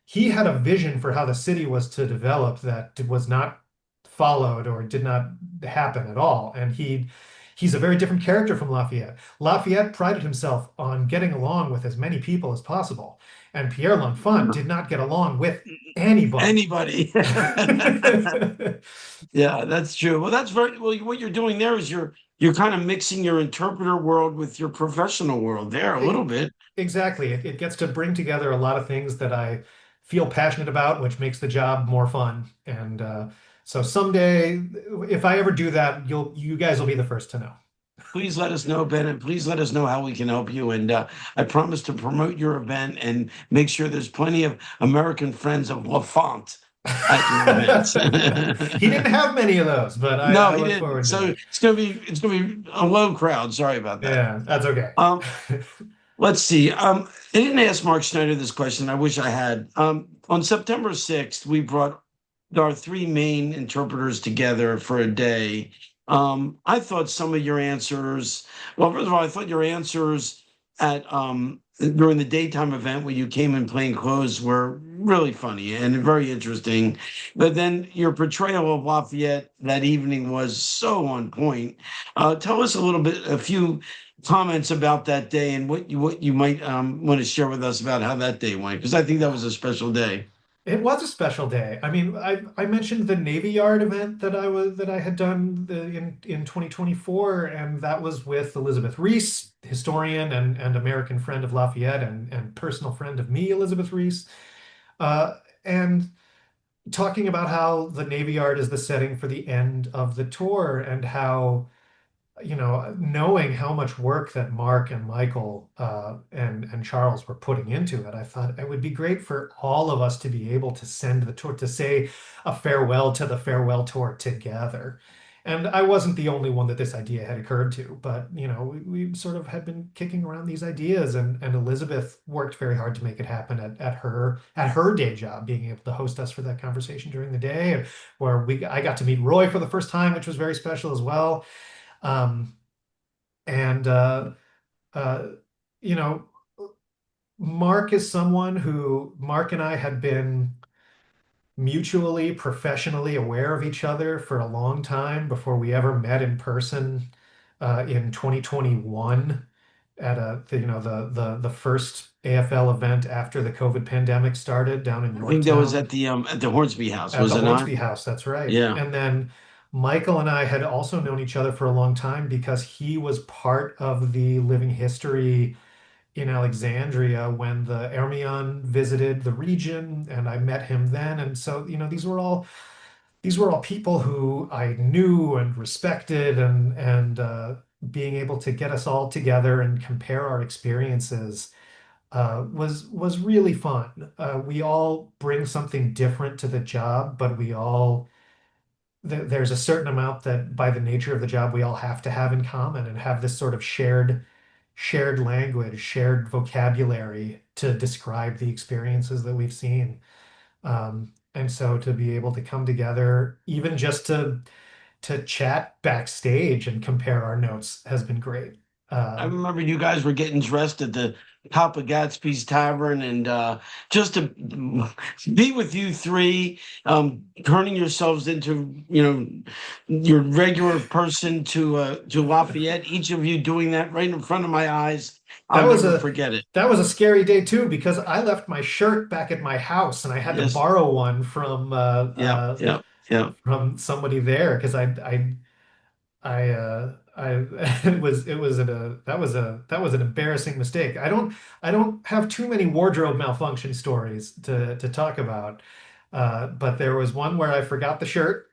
B: he had a vision for how the city was to develop that was not followed or did not happen at all. And he's a very different character from Lafayette. Lafayette prided himself on getting along with as many people as possible, and Pierre L'Enfant did not get along with anybody.
A: Anybody. Yeah, that's true. Well, that's very well. What you're doing there is you're kind of mixing your interpreter world with your professional world there a little bit.
B: Exactly. It gets to bring together a lot of things that I feel passionate about, which makes the job more fun. And so someday, if I ever do that, you guys will be the first to know.
A: Please let us know, Ben, and please let us know how we can help you. And I promise to promote your event and make sure there's plenty of American friends of Lafont at your events.
B: He didn't have many of those, but
A: No,
B: I
A: he
B: look
A: didn't.
B: forward to
A: So
B: it.
A: it's gonna be a low crowd. Sorry about that.
B: Yeah, that's okay.
A: Um, let's see. I didn't ask Mark Schneider this question. I wish I had. On September 6th, we brought our three main interpreters together for a day. I thought some of your answers, well, first of all, I thought your answers at during the daytime event where you came in plain clothes were really funny and very interesting. But then your portrayal of Lafayette that evening was so on point. Tell us a little bit, a few comments about that day and what you might want to share with us about how that day went, because I think that was a special day.
B: It was a special day. I mean, I mentioned the Navy Yard event that I had done in 2024, and that was with Elizabeth Reese, historian and American friend of Lafayette and personal friend of me, Elizabeth Reese, and talking about how the Navy Yard is the setting for the end of the tour and how knowing how much work that Mark and Michael and Charles were putting into it, I thought it would be great for all of us to be able to send the tour to say a farewell to the farewell tour together. And I wasn't the only one that this idea had occurred to, but we sort of had been kicking around these ideas, and Elizabeth worked very hard to make it happen at her day job, being able to host us for that conversation during the day, where I got to meet Roy for the first time, which was very special as well. Um, and uh, you know, Mark is someone who Mark and I had been mutually professionally aware of each other for a long time before we ever met in person in 2021 at the first AFL event after the COVID pandemic started down in
A: I think that was
B: Yorktown.
A: at the Hornsby House,
B: At
A: was
B: the
A: it not?
B: Hornsby House, that's right.
A: Yeah.
B: And then Michael and I had also known each other for a long time because he was part of the living history in Alexandria when the Hermione visited the region, and I met him then. And so, these were all people who I knew and respected, and being able to get us all together and compare our experiences was really fun. We all bring something different to the job, but there's a certain amount that by the nature of the job we all have to have in common and have this sort of shared language, shared vocabulary to describe the experiences that we've seen. And so to be able to come together, even just to chat backstage and compare our notes has been great.
A: I
B: Uh,
A: remember you guys were getting dressed at the top of Gatsby's Tavern, and just to be with you three, turning yourselves into your regular person to Lafayette. Each of you doing that right in front of my eyes. I'll
B: that was
A: never
B: a
A: forget it.
B: that was a scary day too because I left my shirt back at my house and I had to
A: Yes.
B: borrow one from
A: Yeah. Yeah. Yeah.
B: somebody there because I it was an embarrassing mistake. I don't have too many wardrobe malfunction stories to talk about, but there was one where I forgot the shirt,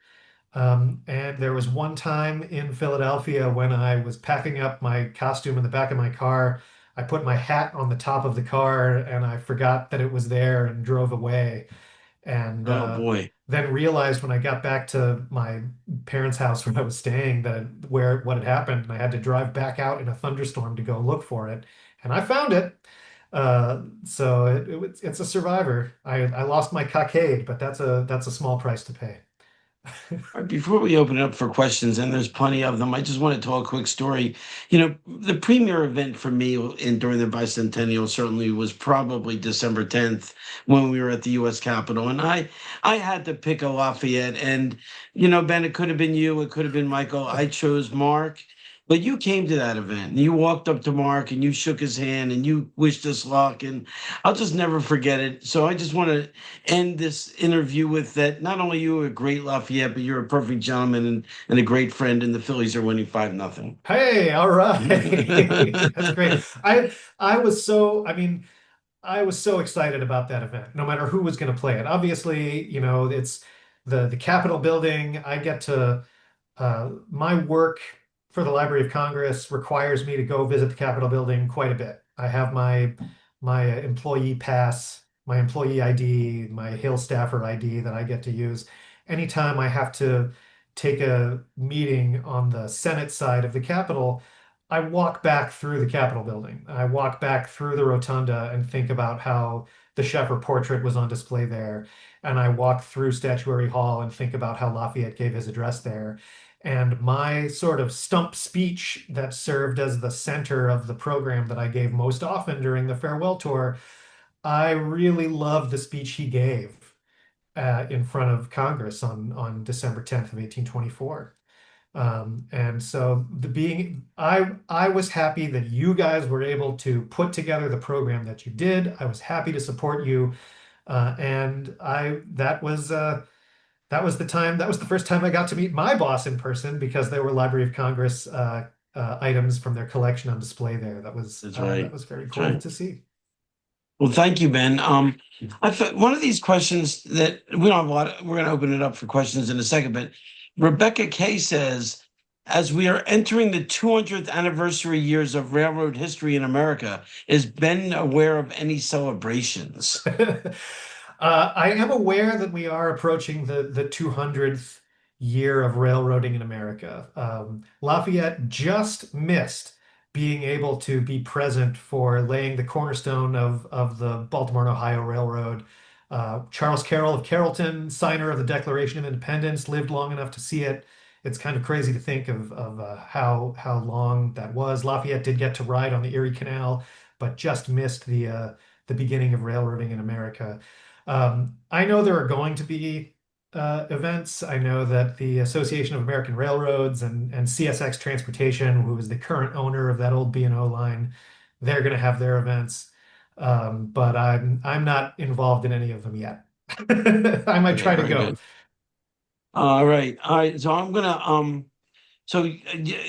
B: and there was one time in Philadelphia when I was packing up my costume in the back of my car. I put my hat on the top of the car and I forgot that it was there and drove away. and
A: Oh boy.
B: then realized when I got back to my parents' house where I was staying that where what had happened, and I had to drive back out in a thunderstorm to go look for it, and I found it. So it's a survivor. I lost my cockade, but that's a small price to pay.
A: All right, before we open it up for questions, and there's plenty of them, I just want to tell a quick story. You know, the premier event for me during the bicentennial certainly was probably December 10th when we were at the U.S. Capitol, and I had to pick a Lafayette, and Ben, it could have been you, it could have been Michael. I chose Mark. But you came to that event and you walked up to Mark and you shook his hand and you wished us luck. And I'll just never forget it. So I just want to end this interview with that. Not only you are a great Lafayette, but you're a perfect gentleman and a great friend. And the Phillies are winning 5-0.
B: Hey, all right. That's great. I was so, I mean, I was so excited about that event, no matter who was going to play it. Obviously, it's the Capitol building. I get to my work for the Library of Congress requires me to go visit the Capitol building quite a bit. I have my employee pass, my employee ID, my Hill staffer ID that I get to use anytime I have to take a meeting on the Senate side of the Capitol. I walk back through the Capitol building. I walk back through the rotunda and think about how the Sheffer portrait was on display there. And I walk through Statuary Hall and think about how Lafayette gave his address there. And my sort of stump speech that served as the center of the program that I gave most often during the farewell tour, I really loved the speech he gave in front of Congress on December 10th of 1824. And so I was happy that you guys were able to put together the program that you did. I was happy to support you. And that was the time, that was the first time I got to meet my boss in person because there were Library of Congress items from their collection on display there.
A: That's
B: That
A: right.
B: was very
A: That's
B: cool
A: right.
B: to see.
A: Well, thank you, Ben. I thought one of these questions that we don't have a lot. We're going to open it up for questions in a second, but Rebecca Kay says, as we are entering the 200th anniversary years of railroad history in America, is Ben aware of any celebrations?
B: I am aware that we are approaching the 200th year of railroading in America. Lafayette just missed being able to be present for laying the cornerstone of the Baltimore and Ohio Railroad. Charles Carroll of Carrollton, signer of the Declaration of Independence, lived long enough to see it. It's kind of crazy to think of how long that was. Lafayette did get to ride on the Erie Canal, but just missed the beginning of railroading in America. I know there are going to be events. I know that the Association of American Railroads and CSX Transportation, who is the current owner of that old B&O line, they're going to have their events. But I'm not involved in any of them yet. I might
A: Okay,
B: try to
A: very
B: go.
A: good. All right, all right. So I'm gonna So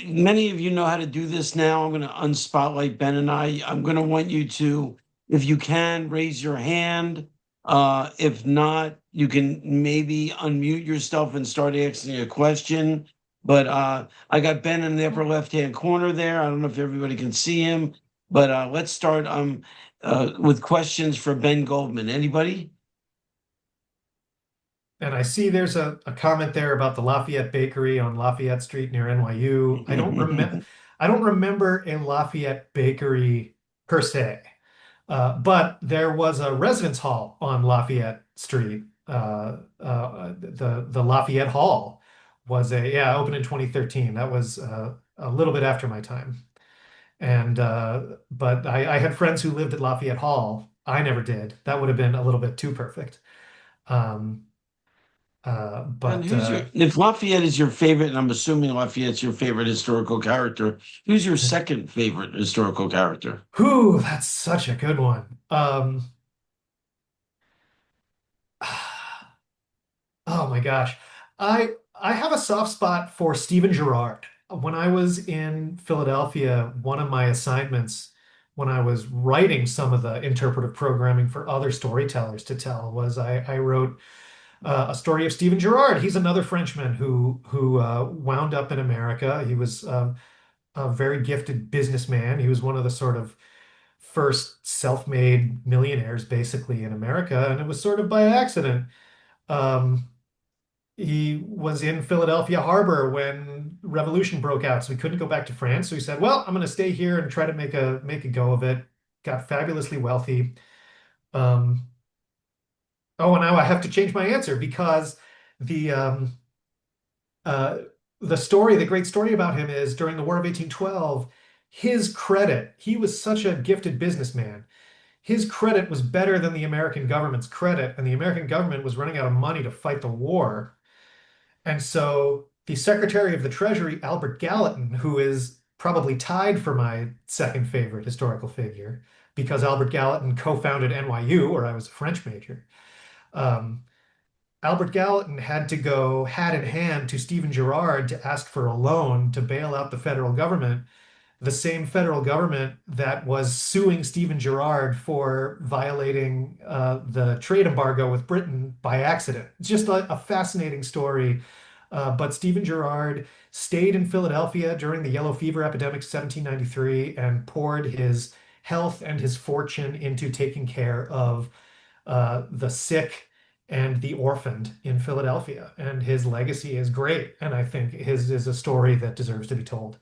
A: many of you know how to do this now. I'm going to unspotlight Ben and I. I'm going to want you to, if you can, raise your hand. If not, you can maybe unmute yourself and start asking a question. But I got Ben in the upper left-hand corner there. I don't know if everybody can see him, but let's start with questions for Ben Goldman. Anybody?
B: And I see there's a comment there about the Lafayette Bakery on Lafayette Street near NYU. I don't remember a Lafayette Bakery per se. But there was a residence hall on Lafayette Street. The Lafayette Hall was opened in 2013. That was a little bit after my time. And but I had friends who lived at Lafayette Hall. I never did. That would have been a little bit too perfect. Um,
A: And
B: but
A: if Lafayette is your favorite, and I'm assuming Lafayette's your favorite historical character, who's your second favorite historical character?
B: whew, that's such a good one. Oh my gosh. I have a soft spot for Stephen Gerrard. When I was in Philadelphia, one of my assignments when I was writing some of the interpretive programming for other storytellers to tell was I wrote a story of Stephen Gerrard. He's another Frenchman who wound up in America. He was a very gifted businessman. He was one of the sort of first self-made millionaires basically in America, and it was sort of by accident. Um, he was in Philadelphia Harbor when revolution broke out, so he couldn't go back to France. So he said, "Well, I'm going to stay here and try to make a go of it." Got fabulously wealthy. Um, oh, and now I have to change my answer because the uh, the story, the great story about him is during the War of 1812, his credit, he was such a gifted businessman. His credit was better than the American government's credit, and the American government was running out of money to fight the war. And so the Secretary of the Treasury, Albert Gallatin, who is probably tied for my second favorite historical figure, because Albert Gallatin co-founded NYU, where I was a French major. Um, Albert Gallatin had to go hat in hand to Stephen Girard to ask for a loan to bail out the federal government, the same federal government that was suing Stephen Girard for violating the trade embargo with Britain by accident. It's just a fascinating story. But Stephen Girard stayed in Philadelphia during the yellow fever epidemic of 1793 and poured his health and his fortune into taking care of the sick and the orphaned in Philadelphia. And his legacy is great. And I think his is a story that deserves to be told.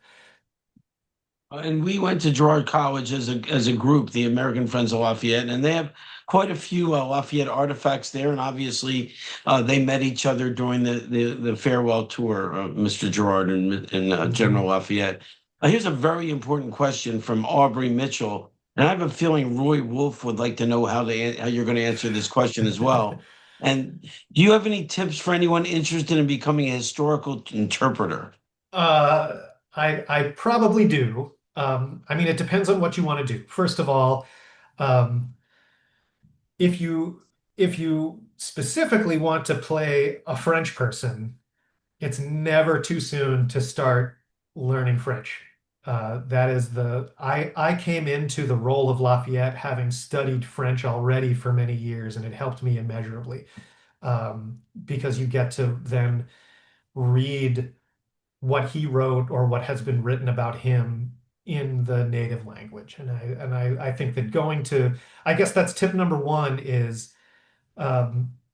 A: And we went to Girard College as a group, the American Friends of Lafayette, and they have quite a few Lafayette artifacts there. And obviously, they met each other during the farewell tour of Mr. Girard and
B: Mhm.
A: General Lafayette. Here's a very important question from Aubrey Mitchell, and I have a feeling Roy Wolf would like to know how you're going to answer this question as well. And do you have any tips for anyone interested in becoming a historical interpreter?
B: Uh, I probably do. I mean, it depends on what you want to do. First of all, um, if you if you specifically want to play a French person, it's never too soon to start learning French. That is I came into the role of Lafayette having studied French already for many years, and it helped me immeasurably because you get to then read what he wrote or what has been written about him in the native language. And I think that I guess that's tip number one is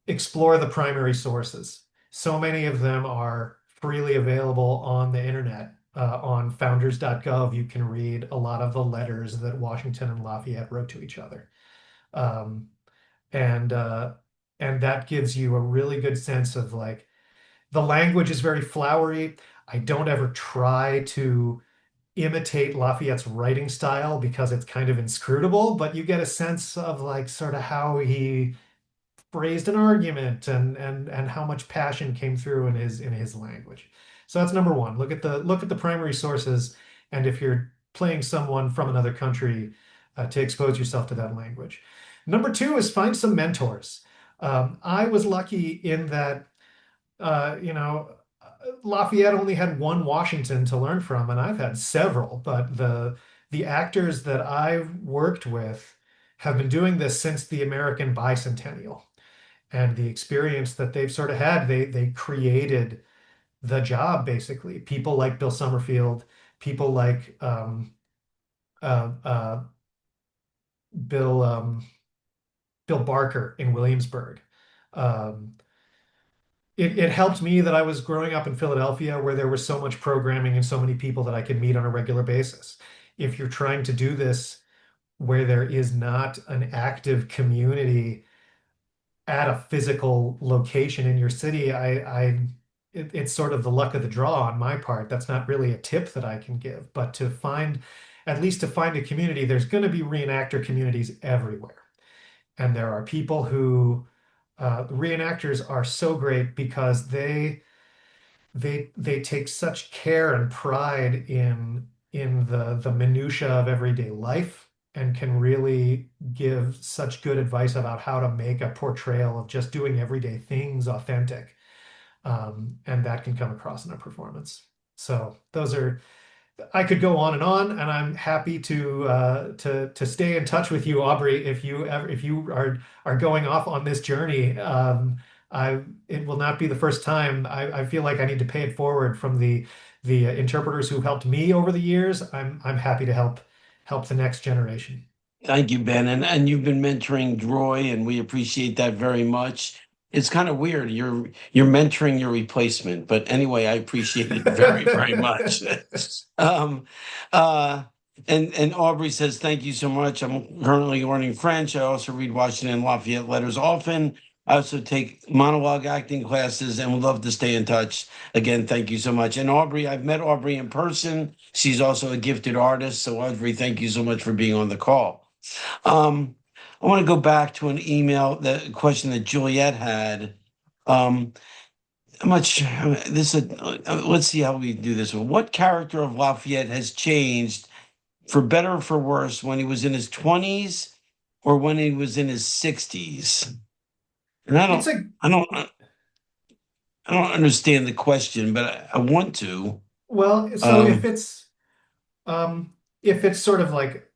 B: explore the primary sources. So many of them are freely available on the internet. On founders.gov, you can read a lot of the letters that Washington and Lafayette wrote to each other. Um, and uh, and that gives you a really good sense of like the language is very flowery. I don't ever try to imitate Lafayette's writing style because it's kind of inscrutable, but you get a sense of like sort of how he phrased an argument and how much passion came through in his language. So that's number one. Look at the primary sources, and if you're playing someone from another country, to expose yourself to that language. Number two is find some mentors. I was lucky in that you know, Lafayette only had one Washington to learn from, and I've had several, but the actors that I've worked with have been doing this since the American bicentennial. And the experience that they've sort of had, they created the job basically. People like Bill Summerfield, people like uh, uh, Bill Bill Barker in Williamsburg. Um, it helped me that I was growing up in Philadelphia where there was so much programming and so many people that I could meet on a regular basis. If you're trying to do this where there is not an active community at a physical location in your city, it's sort of the luck of the draw on my part. That's not really a tip that I can give, but at least to find a community, there's going to be reenactor communities everywhere. And there are people who reenactors are so great because they take such care and pride in the minutia of everyday life and can really give such good advice about how to make a portrayal of just doing everyday things authentic. And that can come across in a performance. So those are I could go on, and I'm happy to stay in touch with you, Aubrey, if you are going off on this journey. I it will not be the first time. I feel like I need to pay it forward from the interpreters who've helped me over the years. I'm happy to help the next generation.
A: Thank you, Ben. And you've been mentoring Roy, and we appreciate that very much. it's kind of weird. You're mentoring your replacement, but anyway, I appreciate it very, very much. um, uh, and Aubrey says, thank you so much. I'm currently learning French. I also read Washington and Lafayette letters often. I also take monologue acting classes and would love to stay in touch. Again, thank you so much. And Aubrey, I've met Aubrey in person. She's also a gifted artist. So Aubrey, thank you so much for being on the call. Um, I want to go back to an email, the question that Juliet had. Um, I'm not sure. Let's see how we do this one. What character of Lafayette has changed for better or for worse when he was in his 20s or when he was in his 60s? And
B: It's a
A: I don't understand the question, but I want to.
B: well, so
A: Um,
B: if it's sort of like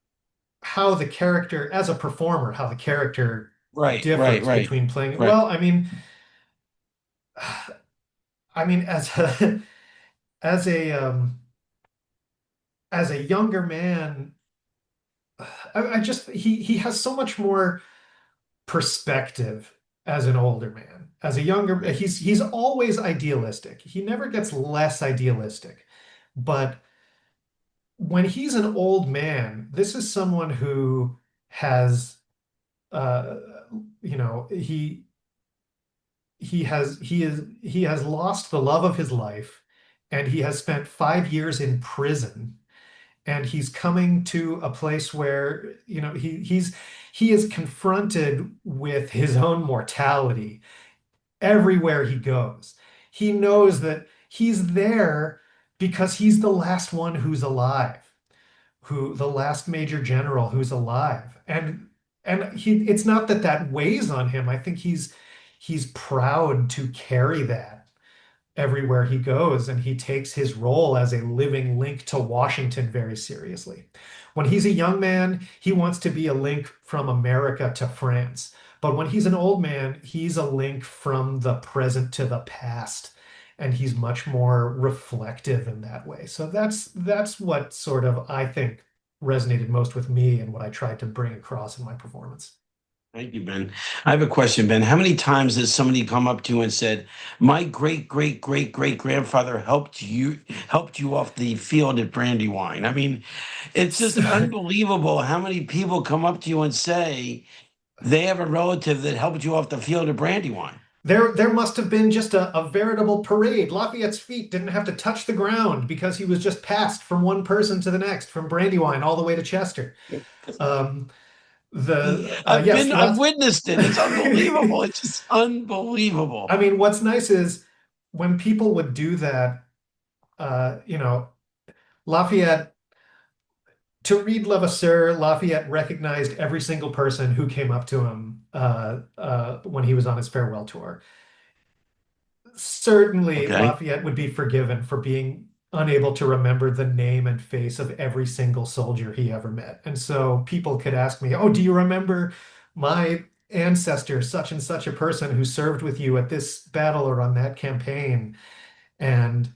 B: how the character as a performer, how the character
A: right, right,
B: differs
A: right,
B: between playing,
A: right.
B: well, I mean as a um as a younger man, I just he has so much more perspective as an older man. As a younger,
A: Right.
B: he's always idealistic. He never gets less idealistic. But when he's an old man, this is someone who has uh you know, he has lost the love of his life, and he has spent 5 years in prison, and he's coming to a place where, he is confronted with his own mortality everywhere he goes. He knows that he's there because he's the last one who's alive, who the last major general who's alive. And it's not that that weighs on him. I think he's proud to carry that everywhere he goes, and he takes his role as a living link to Washington very seriously. When he's a young man, he wants to be a link from America to France. But when he's an old man, he's a link from the present to the past. And he's much more reflective in that way. So that's what sort of I think resonated most with me and what I tried to bring across in my performance.
A: Thank you, Ben. I have a question, Ben. How many times has somebody come up to you and said, "My great grandfather helped you off the field at Brandywine"? I mean, it's just unbelievable how many people come up to you and say they have a relative that helped you off the field at Brandywine.
B: There must have been just a veritable parade. Lafayette's feet didn't have to touch the ground because he was just passed from one person to the next, from Brandywine all the way to Chester. Um, yes,
A: I've
B: lots.
A: witnessed it. It's unbelievable. It's just unbelievable.
B: I mean, what's nice is when people would do that, you know, Lafayette, to read Levasseur, Lafayette recognized every single person who came up to him when he was on his farewell tour. Certainly,
A: Okay.
B: Lafayette would be forgiven for being unable to remember the name and face of every single soldier he ever met. And so people could ask me, "Oh, do you remember my ancestor, such and such a person who served with you at this battle or on that campaign?" And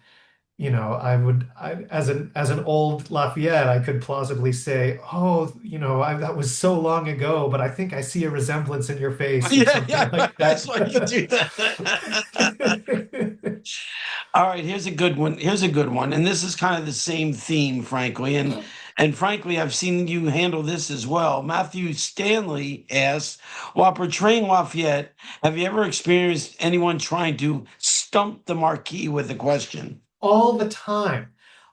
B: as an old Lafayette, I could plausibly say, "Oh, that was so long ago, but I think I see a resemblance in your face," or
A: Yeah,
B: something
A: yeah.
B: like
A: That's why you
B: that.
A: do that. All right, here's a good one. Here's a good one. And this is kind of the same theme, frankly. And frankly, I've seen you handle this as well. Matthew Stanley asks, while portraying Lafayette, have you ever experienced anyone trying to stump the Marquis with a question?
B: All the time,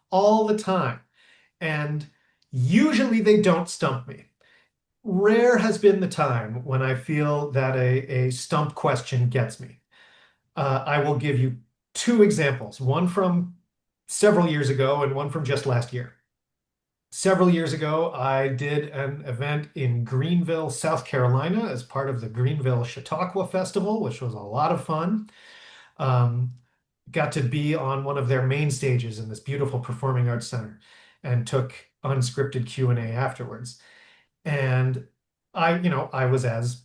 B: all the time. And usually they don't stump me. Rare has been the time when I feel that a stump question gets me. I will give you two examples, one from several years ago and one from just last year. Several years ago, I did an event in Greenville, South Carolina, as part of the Greenville Chautauqua Festival, which was a lot of fun. Um, got to be on one of their main stages in this beautiful performing arts center, and took unscripted Q&A afterwards. And I was as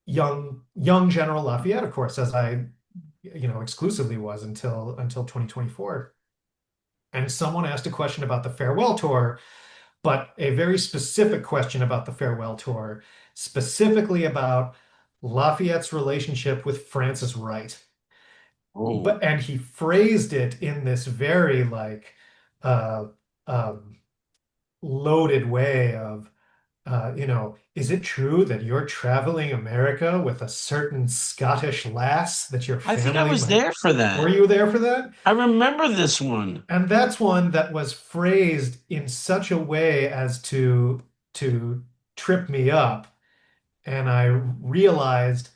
B: young General Lafayette, of course, as I, exclusively was until 2024. And someone asked a question about the farewell tour, but a very specific question about the farewell tour, specifically about Lafayette's relationship with Francis Wright.
A: Oh,
B: But and he phrased it in this very like uh um loaded way of is it true that you're traveling America with a certain Scottish lass that your
A: I think I
B: family
A: was
B: might.
A: there for
B: Were
A: that.
B: you there for that?
A: I remember this one.
B: And that's one that was phrased in such a way as to trip me up. And I realized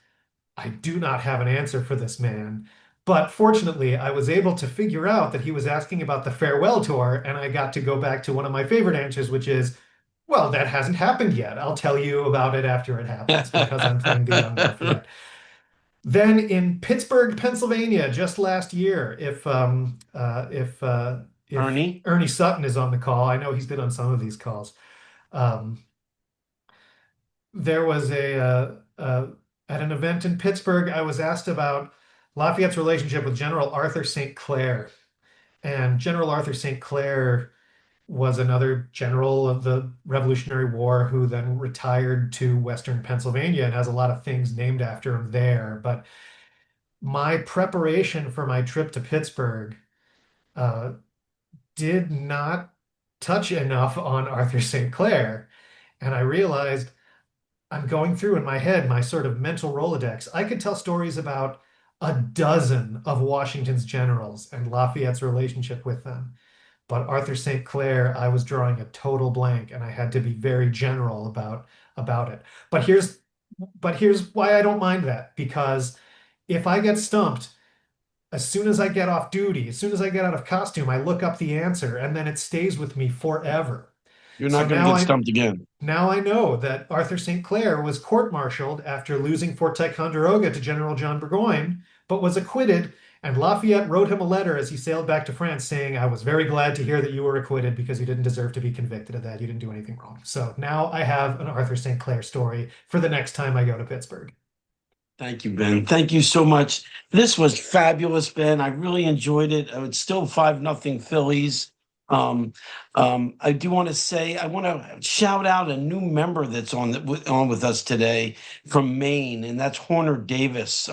B: I do not have an answer for this man. But fortunately, I was able to figure out that he was asking about the farewell tour, and I got to go back to one of my favorite answers, which is, well, that hasn't happened yet. I'll tell you about it after it happens because I'm playing the young Lafayette. Then in Pittsburgh, Pennsylvania, just last year, if
A: Ernie?
B: Ernie Sutton is on the call, I know he's been on some of these calls. Um, there was at an event in Pittsburgh, I was asked about Lafayette's relationship with General Arthur St. Clair. And General Arthur St. Clair was another general of the Revolutionary War who then retired to Western Pennsylvania and has a lot of things named after him there. But my preparation for my trip to Pittsburgh uh, did not touch enough on Arthur St. Clair. And I realized I'm going through in my head my sort of mental Rolodex. I could tell stories about a dozen of Washington's generals and Lafayette's relationship with them. But Arthur St. Clair, I was drawing a total blank, and I had to be very general about it. But here's why I don't mind that, because if I get stumped, as soon as I get off duty, as soon as I get out of costume, I look up the answer, and then it stays with me forever.
A: You're
B: So
A: not going to
B: now
A: get
B: I
A: stumped again.
B: now I know that Arthur St. Clair was court-martialed after losing Fort Ticonderoga to General John Burgoyne, but was acquitted, and Lafayette wrote him a letter as he sailed back to France saying, I was very glad to hear that you were acquitted because you didn't deserve to be convicted of that. You didn't do anything wrong. So now I have an Arthur St. Clair story for the next time I go to Pittsburgh.
A: Thank you, Ben. Thank you so much. This was fabulous, Ben. I really enjoyed it. It's still 5-0 Phillies. Um, I do want to say I want to shout out a new member that's on with us today from Maine, and that's Horner Davis.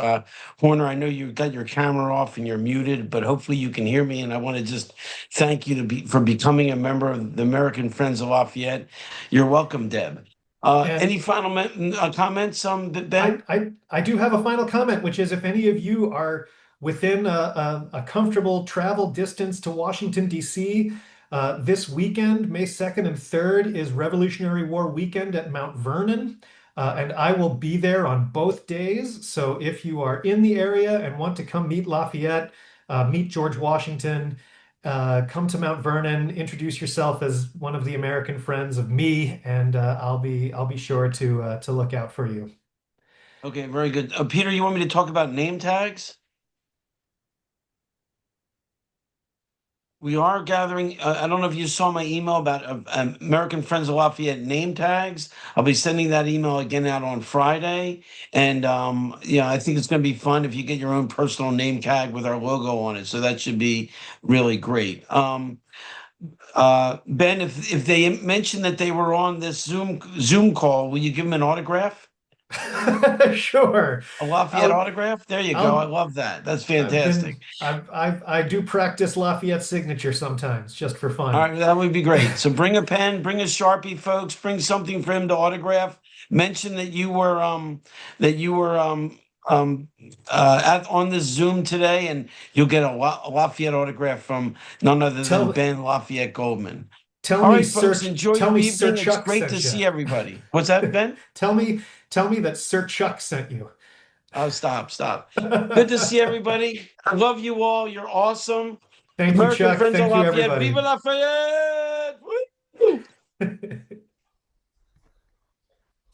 A: Horner, I know you got your camera off and you're muted, but hopefully you can hear me. And I want to just thank you for becoming a member of the American Friends of Lafayette. You're welcome, Deb.
B: And
A: Any final comments,
B: I,
A: Ben?
B: I, I do have a final comment, which is if any of you are within a comfortable travel distance to Washington, D.C., this weekend, May 2nd and 3rd, is Revolutionary War weekend at Mount Vernon. And I will be there on both days. So if you are in the area and want to come meet Lafayette, meet George Washington, come to Mount Vernon, introduce yourself as one of the American friends of me, and I'll be sure to look out for you.
A: Okay, very good. Peter, you want me to talk about name tags? We are gathering. I don't know if you saw my email about American Friends of Lafayette name tags. I'll be sending that email again out on Friday. And yeah, I think it's going to be fun if you get your own personal name tag with our logo on it. So that should be really great. Ben, if they mention that they were on this Zoom call, will you give them an autograph?
B: Sure.
A: A Lafayette
B: I'll
A: autograph? There you go. I
B: I'll
A: love that. That's
B: I've
A: fantastic.
B: been I do practice Lafayette signature sometimes just for
A: All
B: fun.
A: right, that would be great. So bring a pen, bring a Sharpie, folks. Bring something for him to autograph. Mention that you were at on this Zoom today, and you'll get a Lafayette autograph from none other than
B: Tell
A: Ben Lafayette Goldman. All right, folks, enjoy
B: Tell
A: your
B: me Sir
A: evening. It's
B: Chuck
A: great to
B: sent you.
A: see everybody. What's that, Ben?
B: Tell me that Sir Chuck sent you.
A: Oh, stop, stop. Good to see everybody. I love you all. You're awesome.
B: Thank you,
A: American
B: Chuck.
A: Friends of
B: Thank you,
A: Lafayette. Viva
B: everybody.
A: Lafayette! Woo!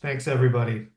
B: Thanks, everybody.